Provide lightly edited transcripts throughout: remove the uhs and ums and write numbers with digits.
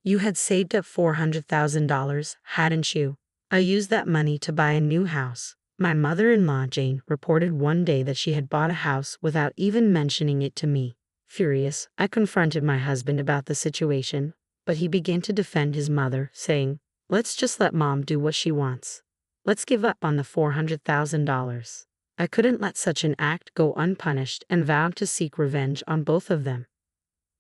You had saved up $400,000, hadn't you? I used that money to buy a new house. My mother-in-law, Jane, reported one day that she had bought a house without even mentioning it to me. Furious, I confronted my husband about the situation, but he began to defend his mother, saying, "Let's just let Mom do what she wants. Let's give up on the $400,000. I couldn't let such an act go unpunished and vowed to seek revenge on both of them.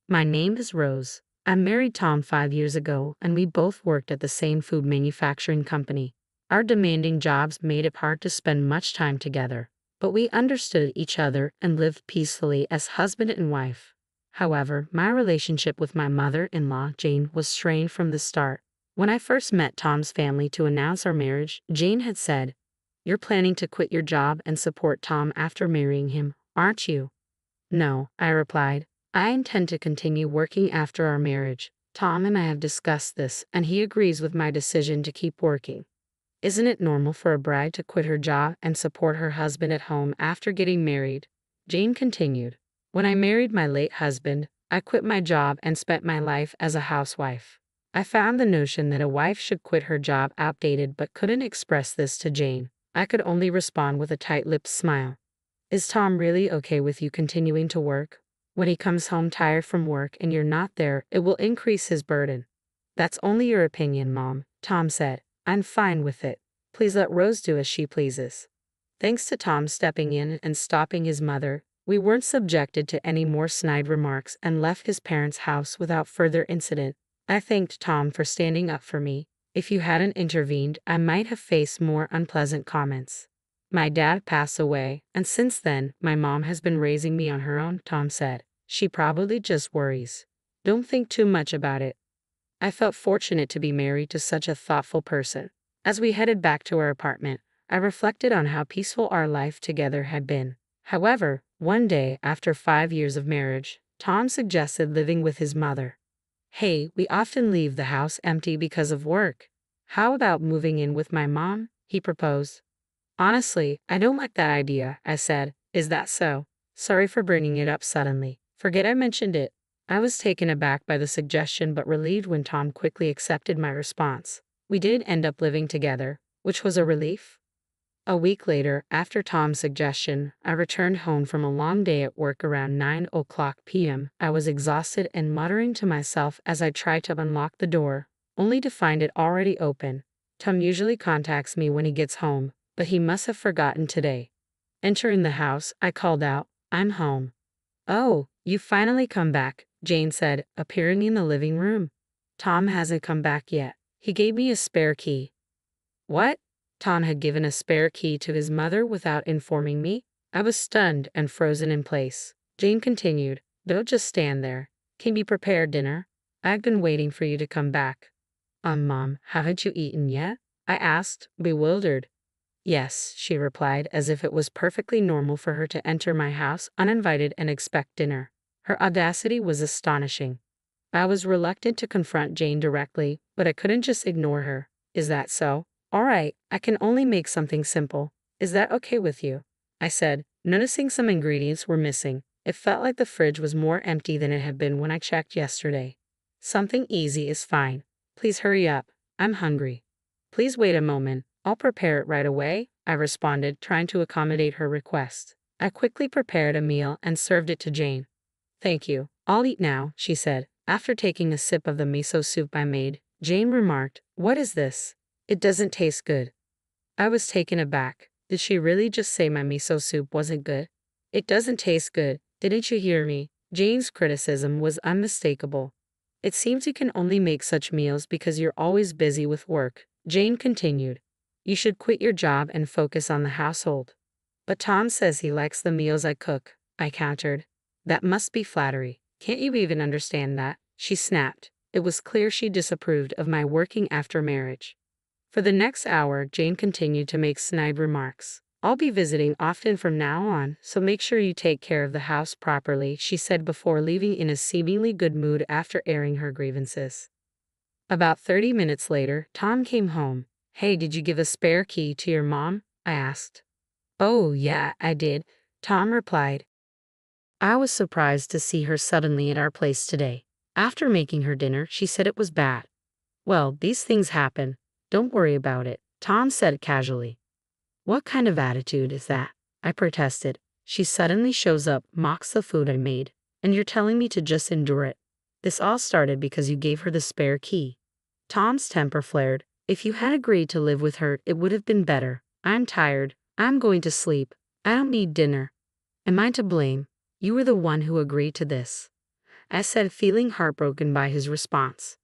My name is Rose. I married Tom 5 years ago, and we both worked at the same food manufacturing company. Our demanding jobs made it hard to spend much time together, but we understood each other and lived peacefully as husband and wife. However, my relationship with my mother-in-law, Jane, was strained from the start. When I first met Tom's family to announce our marriage, Jane had said, "You're planning to quit your job and support Tom after marrying him, aren't you?" "No," I replied. "I intend to continue working after our marriage. Tom and I have discussed this, and he agrees with my decision to keep working." "Isn't it normal for a bride to quit her job and support her husband at home after getting married?" Jane continued. "When I married my late husband, I quit my job and spent my life as a housewife. I found the notion that a wife should quit her job outdated but couldn't express this to Jane. I could only respond with a tight-lipped smile. Is Tom really okay with you continuing to work? When he comes home tired from work and you're not there, it will increase his burden." "That's only your opinion, Mom," Tom said. "I'm fine with it. Please let Rose do as she pleases." Thanks to Tom stepping in and stopping his mother, we weren't subjected to any more snide remarks and left his parents' house without further incident. I thanked Tom for standing up for me. If you hadn't intervened, I might have faced more unpleasant comments. "My dad passed away, and since then, my mom has been raising me on her own," Tom said. "She probably just worries. Don't think too much about it." I felt fortunate to be married to such a thoughtful person. As we headed back to our apartment, I reflected on how peaceful our life together had been. However, one day, after 5 years of marriage, Tom suggested living with his mother. "Hey, we often leave the house empty because of work. How about moving in with my mom?" he proposed. "Honestly, I don't like that idea," I said. "Is that so? Sorry for bringing it up suddenly. Forget I mentioned it." I was taken aback by the suggestion but relieved when Tom quickly accepted my response. We did end up living together, which was a relief. A week later, after Tom's suggestion, I returned home from a long day at work around 9:00 p.m. I was exhausted and muttering to myself as I tried to unlock the door, only to find it already open. Tom usually contacts me when he gets home, but he must have forgotten today. Entering the house, I called out, "I'm home." "Oh, you finally come back," Jane said, appearing in the living room. "Tom hasn't come back yet. He gave me a spare key." What? Tom had given a spare key to his mother without informing me? I was stunned and frozen in place. Jane continued, "Don't just stand there. Can you prepare dinner? I've been waiting for you to come back." Mom, haven't you eaten yet?" I asked, bewildered. "Yes," she replied, as if it was perfectly normal for her to enter my house uninvited and expect dinner. Her audacity was astonishing. I was reluctant to confront Jane directly, but I couldn't just ignore her. "Is that so? All right, I can only make something simple. Is that okay with you?" I said, noticing some ingredients were missing. It felt like the fridge was more empty than it had been when I checked yesterday. "Something easy is fine. Please hurry up. I'm hungry." "Please wait a moment. I'll prepare it right away," I responded, trying to accommodate her request. I quickly prepared a meal and served it to Jane. "Thank you. I'll eat now," she said. After taking a sip of the miso soup I made, Jane remarked, "What is this? It doesn't taste good." I was taken aback. Did she really just say my miso soup wasn't good? "It doesn't taste good. Didn't you hear me?" Jane's criticism was unmistakable. "It seems you can only make such meals because you're always busy with work," Jane continued. "You should quit your job and focus on the household." "But Tom says he likes the meals I cook," I countered. "That must be flattery. Can't you even understand that?" she snapped. It was clear she disapproved of my working after marriage. For the next hour, Jane continued to make snide remarks. "I'll be visiting often from now on, so make sure you take care of the house properly," she said before leaving in a seemingly good mood after airing her grievances. About 30 minutes later, Tom came home. "Hey, did you give a spare key to your mom?" I asked. "Oh, yeah, I did," Tom replied. "I was surprised to see her suddenly at our place today. After making her dinner, she said it was bad. Well, these things happen. Don't worry about it, Tom said casually. What kind of attitude is that? I protested. She suddenly shows up, mocks the food I made, and you're telling me to just endure it. This all started because you gave her the spare key. Tom's temper flared. If you had agreed to live with her, it would have been better. I'm tired. I'm going to sleep. I don't need dinner. Am I to blame? You were the one who agreed to this, I said, feeling heartbroken by his response.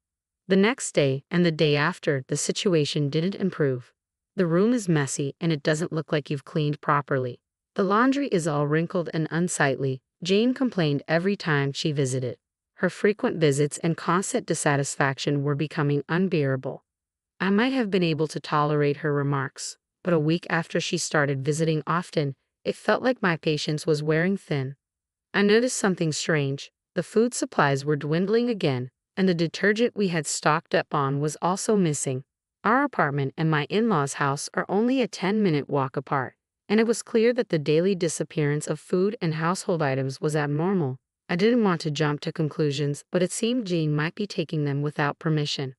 The next day and the day after, the situation didn't improve. The room is messy and it doesn't look like you've cleaned properly. The laundry is all wrinkled and unsightly, Jane complained every time she visited. Her frequent visits and constant dissatisfaction were becoming unbearable. I might have been able to tolerate her remarks, but a week after she started visiting often, it felt like my patience was wearing thin. I noticed something strange. The food supplies were dwindling again, and the detergent we had stocked up on was also missing. Our apartment and my in-laws' house are only a 10-minute walk apart, and it was clear that the daily disappearance of food and household items was abnormal. I didn't want to jump to conclusions, but it seemed Jane might be taking them without permission.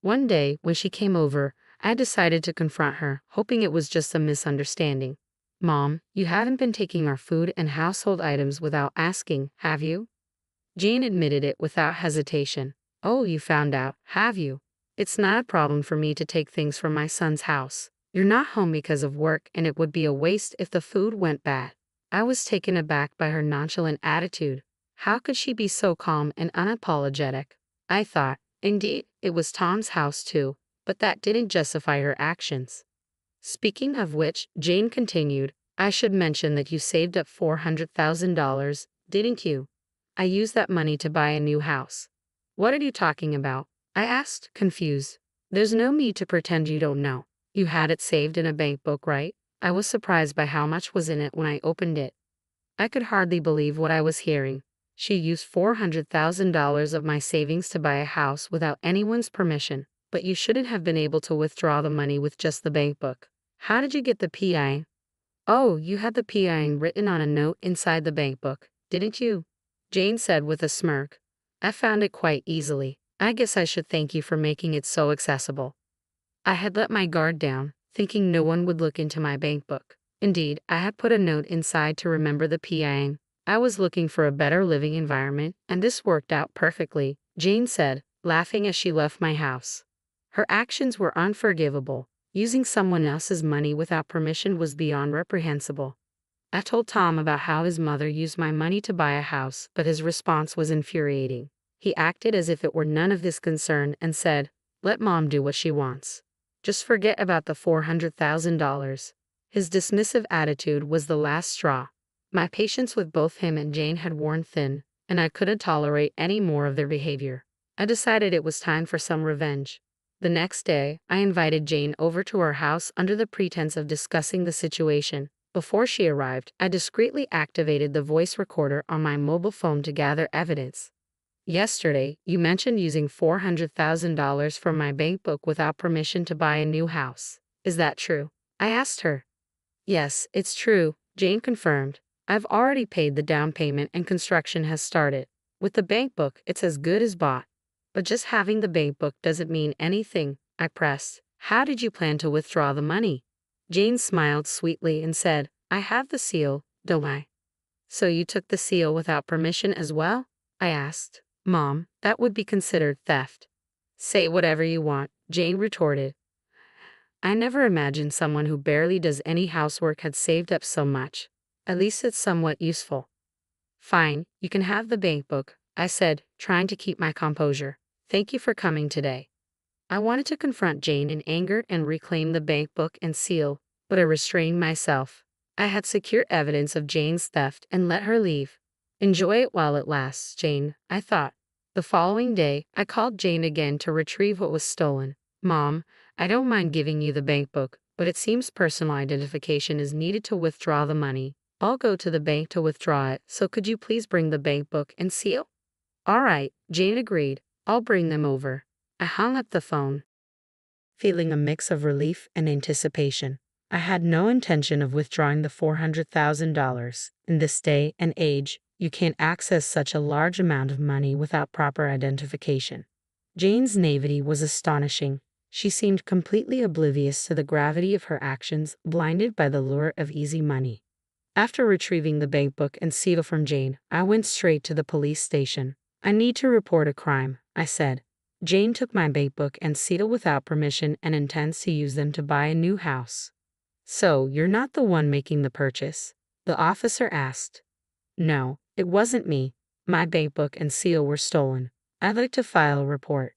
One day, when she came over, I decided to confront her, hoping it was just a misunderstanding. Mom, you haven't been taking our food and household items without asking, have you? Jane admitted it without hesitation. Oh, you found out, have you? It's not a problem for me to take things from my son's house. You're not home because of work, and it would be a waste if the food went bad. I was taken aback by her nonchalant attitude. How could she be so calm and unapologetic? I thought, indeed, it was Tom's house too, but that didn't justify her actions. Speaking of which, Jane continued, I should mention that you saved up $400,000, didn't you? I used that money to buy a new house. What are you talking about? I asked, confused. There's no need to pretend you don't know. You had it saved in a bank book, right? I was surprised by how much was in it when I opened it. I could hardly believe what I was hearing. She used $400,000 of my savings to buy a house without anyone's permission, but you shouldn't have been able to withdraw the money with just the bank book. How did you get the PIN? Oh, you had the PIN written on a note inside the bank book, didn't you? Jane said with a smirk. I found it quite easily. I guess I should thank you for making it so accessible. I had let my guard down, thinking no one would look into my bank book. Indeed, I had put a note inside to remember the PIN. I was looking for a better living environment, and this worked out perfectly, Jane said, laughing as she left my house. Her actions were unforgivable. Using someone else's money without permission was beyond reprehensible. I told Tom about how his mother used my money to buy a house, but his response was infuriating. He acted as if it were none of his concern and said, let Mom do what she wants. Just forget about the $400,000. His dismissive attitude was the last straw. My patience with both him and Jane had worn thin, and I couldn't tolerate any more of their behavior. I decided it was time for some revenge. The next day, I invited Jane over to our house under the pretense of discussing the situation. Before she arrived, I discreetly activated the voice recorder on my mobile phone to gather evidence. Yesterday, you mentioned using $400,000 from my bank book without permission to buy a new house. Is that true? I asked her. Yes, it's true, Jane confirmed. I've already paid the down payment and construction has started. With the bank book, it's as good as bought. But just having the bank book doesn't mean anything, I pressed. How did you plan to withdraw the money? Jane smiled sweetly and said, I have the seal, don't I? So you took the seal without permission as well? I asked. Mom, that would be considered theft. Say whatever you want, Jane retorted. I never imagined someone who barely does any housework had saved up so much. At least it's somewhat useful. Fine, you can have the bank book, I said, trying to keep my composure. Thank you for coming today. I wanted to confront Jane in anger and reclaim the bank book and seal, but I restrained myself. I had secured evidence of Jane's theft and let her leave. Enjoy it while it lasts, Jane, I thought. The following day, I called Jane again to retrieve what was stolen. Mom, I don't mind giving you the bank book, but it seems personal identification is needed to withdraw the money. I'll go to the bank to withdraw it, so could you please bring the bank book and seal? All right, Jane agreed. I'll bring them over. I hung up the phone, feeling a mix of relief and anticipation. I had no intention of withdrawing the $400,000. In this day and age, You can't access such a large amount of money without proper identification. Jane's naivety was astonishing. She seemed completely oblivious to the gravity of her actions, blinded by the lure of easy money. After retrieving the bank book and seal from Jane, I went straight to the police station. I need to report a crime, I said. Jane took my bank book and seal without permission and intends to use them to buy a new house. So, you're not the one making the purchase? The officer asked. No, it wasn't me. My bank book and seal were stolen. I'd like to file a report.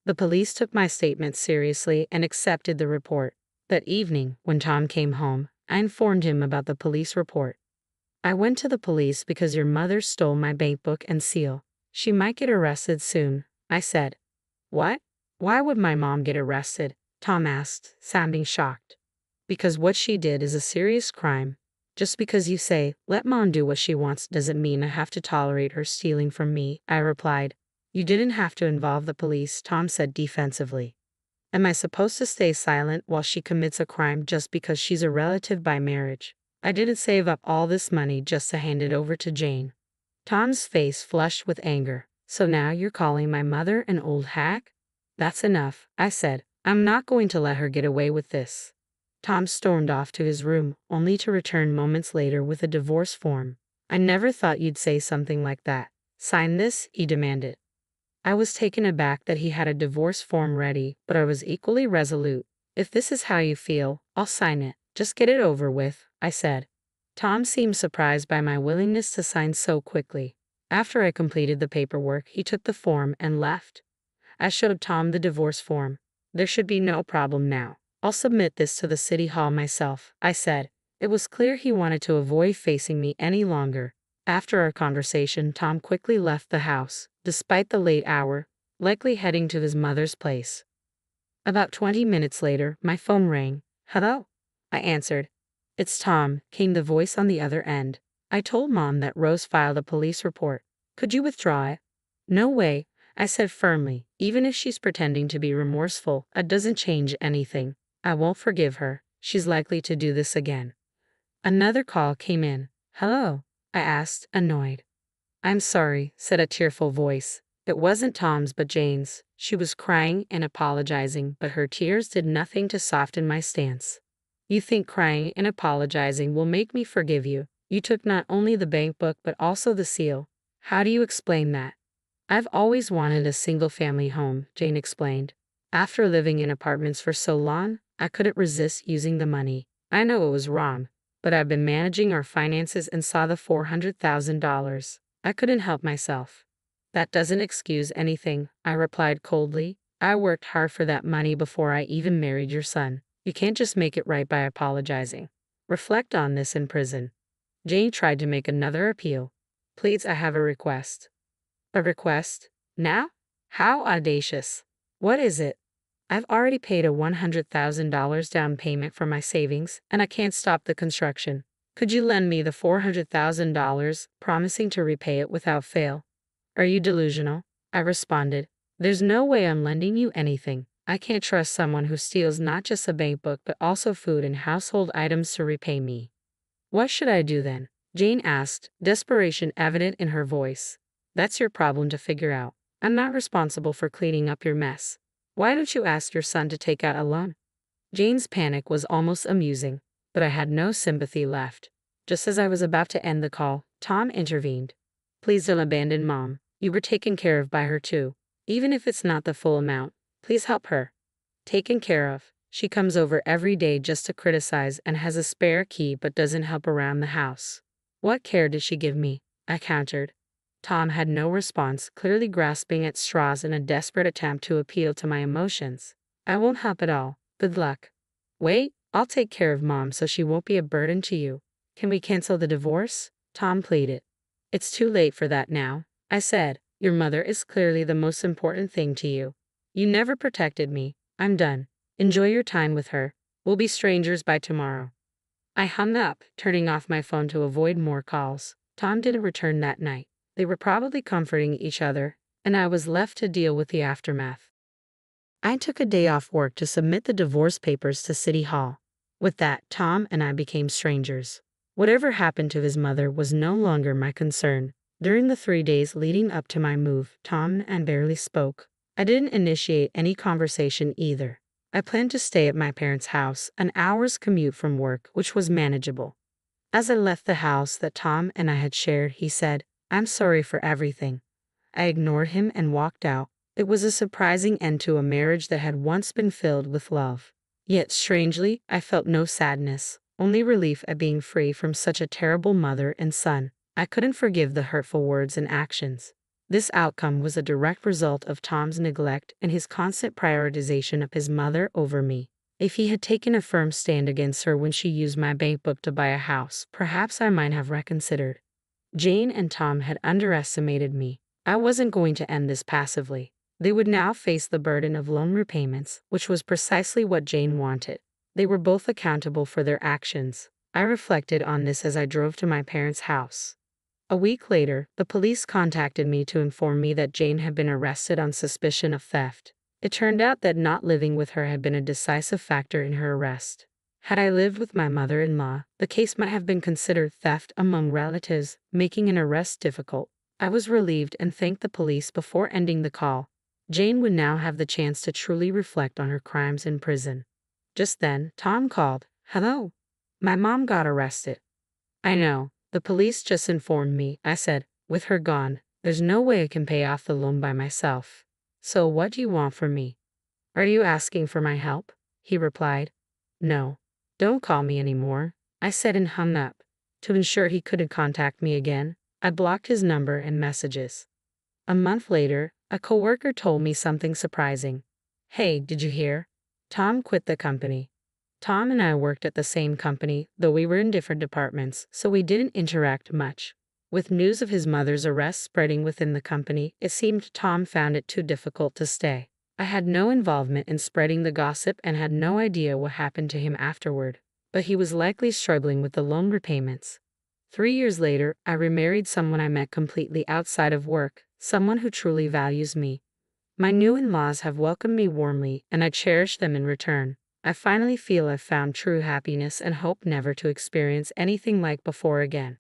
The police took my statement seriously and accepted the report. That evening, when Tom came home, I informed him about the police report. I went to the police because your mother stole my bank book and seal. She might get arrested soon, I said. What? Why would my mom get arrested? Tom asked, sounding shocked. Because what she did is a serious crime. Just because you say, let mom do what she wants doesn't mean I have to tolerate her stealing from me, I replied. You didn't have to involve the police, Tom said defensively. Am I supposed to stay silent while she commits a crime just because she's a relative by marriage? I didn't save up all this money just to hand it over to Jane. Tom's face flushed with anger. So now you're calling my mother an old hack? That's enough, I said. I'm not going to let her get away with this. Tom stormed off to his room, only to return moments later with a divorce form. I never thought you'd say something like that. Sign this, he demanded. I was taken aback that he had a divorce form ready, but I was equally resolute. If this is how you feel, I'll sign it. Just get it over with, I said. Tom seemed surprised by my willingness to sign so quickly. After I completed the paperwork, he took the form and left. I showed Tom the divorce form. There should be no problem now. I'll submit this to the city hall myself, I said. It was clear he wanted to avoid facing me any longer. After our conversation, Tom quickly left the house, despite the late hour, likely heading to his mother's place. About 20 minutes later, my phone rang. Hello? I answered. It's Tom, came the voice on the other end. I told Mom that Rose filed a police report. Could you withdraw it? No way, I said firmly. Even if she's pretending to be remorseful, it doesn't change anything. I won't forgive her. She's likely to do this again. Another call came in. Hello? I asked, annoyed. I'm sorry, said a tearful voice. It wasn't Tom's but Jane's. She was crying and apologizing, but her tears did nothing to soften my stance. You think crying and apologizing will make me forgive you? You took not only the bank book but also the seal. How do you explain that? I've always wanted a single-family home, Jane explained. After living in apartments for so long, I couldn't resist using the money. I know it was wrong, but I've been managing our finances and saw the $400,000. I couldn't help myself. That doesn't excuse anything, I replied coldly. I worked hard for that money before I even married your son. You can't just make it right by apologizing. Reflect on this in prison. Jane tried to make another appeal. Please, I have a request. A request? Now? How audacious. What is it? I've already paid a $100,000 down payment for my savings, and I can't stop the construction. Could you lend me the $400,000, promising to repay it without fail? Are you delusional? I responded. There's no way I'm lending you anything. I can't trust someone who steals not just a bank book but also food and household items to repay me. What should I do then? Jane asked, desperation evident in her voice. That's your problem to figure out. I'm not responsible for cleaning up your mess. Why don't you ask your son to take out a loan? Jane's panic was almost amusing, but I had no sympathy left. Just as I was about to end the call, Tom intervened. Please don't abandon Mom. You were taken care of by her too. Even if it's not the full amount, please help her. Taken care of. She comes over every day just to criticize and has a spare key but doesn't help around the house. What care did she give me? I countered. Tom had no response, clearly grasping at straws in a desperate attempt to appeal to my emotions. I won't help at all. Good luck. Wait, I'll take care of Mom so she won't be a burden to you. Can we cancel the divorce? Tom pleaded. It's too late for that now, I said. Your mother is clearly the most important thing to you. You never protected me. I'm done. Enjoy your time with her. We'll be strangers by tomorrow. I hung up, turning off my phone to avoid more calls. Tom didn't return that night. They were probably comforting each other, and I was left to deal with the aftermath. I took a day off work to submit the divorce papers to City Hall. With that, Tom and I became strangers. Whatever happened to his mother was no longer my concern. During the 3 days leading up to my move, Tom and barely spoke. I didn't initiate any conversation either. I planned to stay at my parents' house, an hour's commute from work, which was manageable. As I left the house that Tom and I had shared, he said, "I'm sorry for everything." I ignored him and walked out. It was a surprising end to a marriage that had once been filled with love. Yet strangely, I felt no sadness, only relief at being free from such a terrible mother and son. I couldn't forgive the hurtful words and actions. This outcome was a direct result of Tom's neglect and his constant prioritization of his mother over me. If he had taken a firm stand against her when she used my bank book to buy a house, perhaps I might have reconsidered. Jane and Tom had underestimated me. I wasn't going to end this passively. They would now face the burden of loan repayments, which was precisely what Jane wanted. They were both accountable for their actions. I reflected on this as I drove to my parents' house. A week later, the police contacted me to inform me that Jane had been arrested on suspicion of theft. It turned out that not living with her had been a decisive factor in her arrest. Had I lived with my mother-in-law, the case might have been considered theft among relatives, making an arrest difficult. I was relieved and thanked the police before ending the call. Jane would now have the chance to truly reflect on her crimes in prison. Just then, Tom called. "Hello. My mom got arrested." "I know. The police just informed me," I said. "With her gone, there's no way I can pay off the loan by myself. So what do you want from me?" "Are you asking for my help?" he replied. "No. Don't call me anymore," I said and hung up. To ensure he couldn't contact me again, I blocked his number and messages. A month later, a coworker told me something surprising. "Hey, did you hear? Tom quit the company." Tom and I worked at the same company, though we were in different departments, so we didn't interact much. With news of his mother's arrest spreading within the company, it seemed Tom found it too difficult to stay. I had no involvement in spreading the gossip and had no idea what happened to him afterward, but he was likely struggling with the loan repayments. 3 years later, I remarried someone I met completely outside of work, someone who truly values me. My new in-laws have welcomed me warmly, and I cherish them in return. I finally feel I've found true happiness and hope never to experience anything like before again.